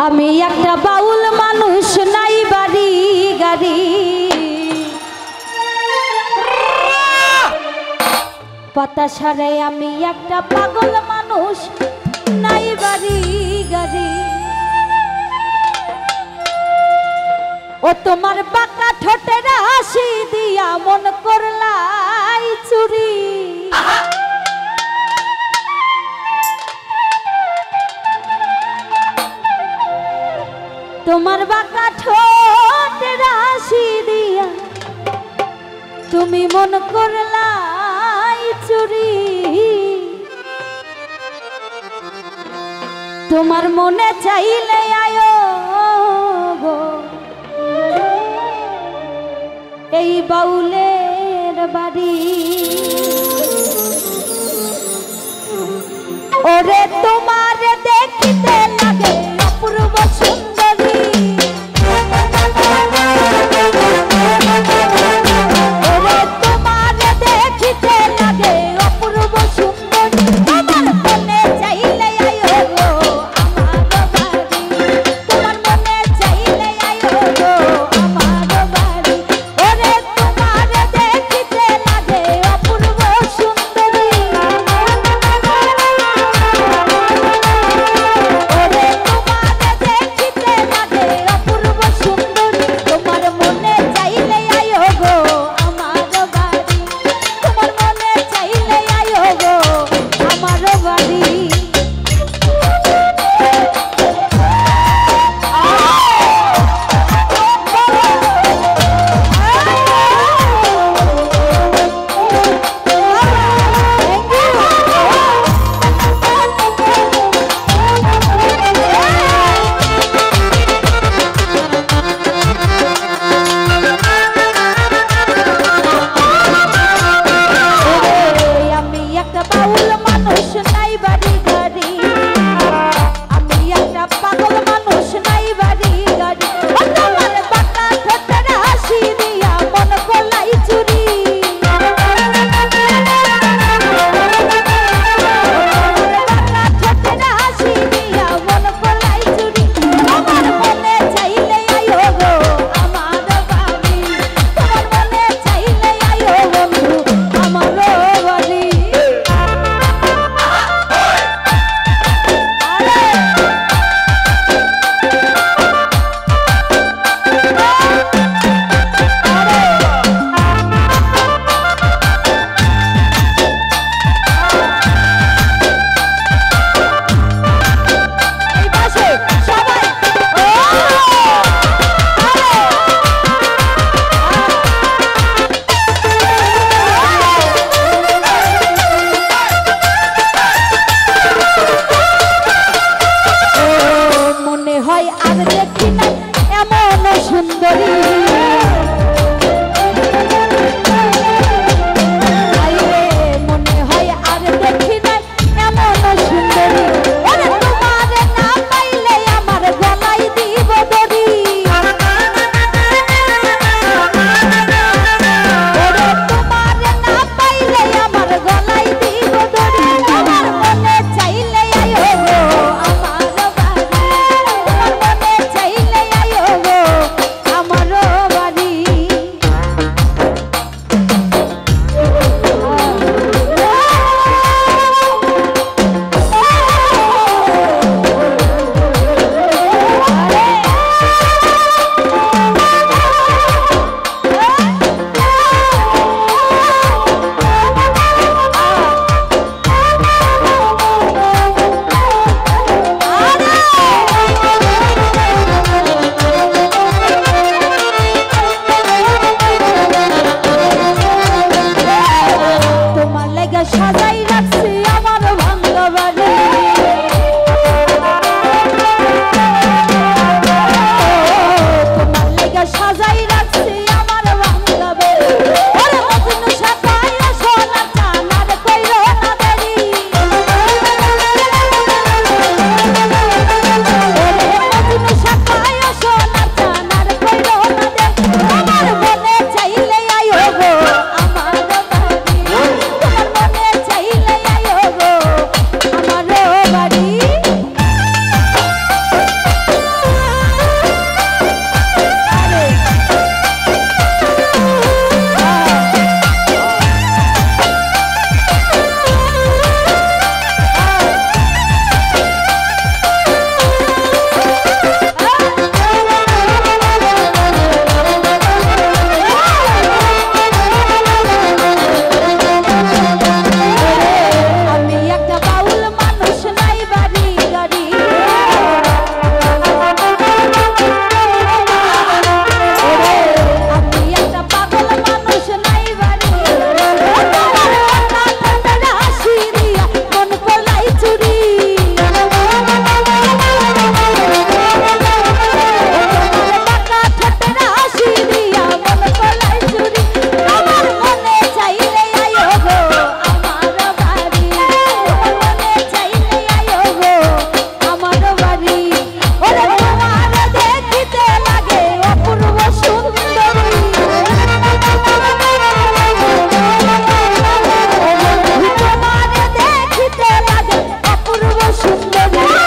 আমি একটা বাউল মানুষ, নাই বাড়ি গাড়ি, পাতা সারে আমি একটা পাগল মানুষ, নাই বাড়ি গাড়ি। ও তোমার বাঁকা ঠোঁটের হাসি দিয়া মন করলাই চুরি, তোমার বাঁকা ঠোঁটের হাসি দিয়া তুমি মন করলাই চুরি। তোমার মনে চাইলে আয়ো গো এই বাউলের বাড়ি। ওরে তোমার দেখিতে লাগে অপূর্ব সুন্দরী, ওরে তোমার দেখিতে লাগে অপূর্ব সুন্দরী। তোমার মনে চাইলে আয়ো গো আমার বাড়ি, তোমার মনে চাইলে আয়ো গো আমার বাড়ি। ওরে তোমার দেখিতে লাগে অপূর্ব সুন্দরী, ওরে তোমার দেখিতে লাগে অপূর্ব সুন্দরী। তোমার মনে চাইলে আয়ো গো আমার বাড়ি, তোমার মনে চাইলে আয়ো গো আমার বাড়ি। আমি একটা বাউল মানুষ, নাই বাড়ি গাড়ি, আমি একটা পাগল মানুষ, নাই বাড়ি গাড়ি। ও তোমার বাঁকা ঠোঁটের হাসি দিয়া মন করলাই চুরি, বাঁকা ঠোঁটের হাসি দিয়া মন করলাই চুরি। আমার মনে চাইলে আয়ো গো আমার বাড়ি, তোমার মনে চাইলে আয়ো বন্ধু আমার বাড়ি। এই পাশে সবাই মনে হয় আর দেখি না এমন সুন্দরী, আইরে মনে হয় আর দেখি না এমন সুন্দরী। ওরে তোমার না পাইলে আমার গলায় দিব দড়ি, ওরে তোমার না পাইলে আমার গলায় দিব দড়ি। তোমার মনে চাইলে আয়ো গো আমার বাড়ি, তোমার মনে রে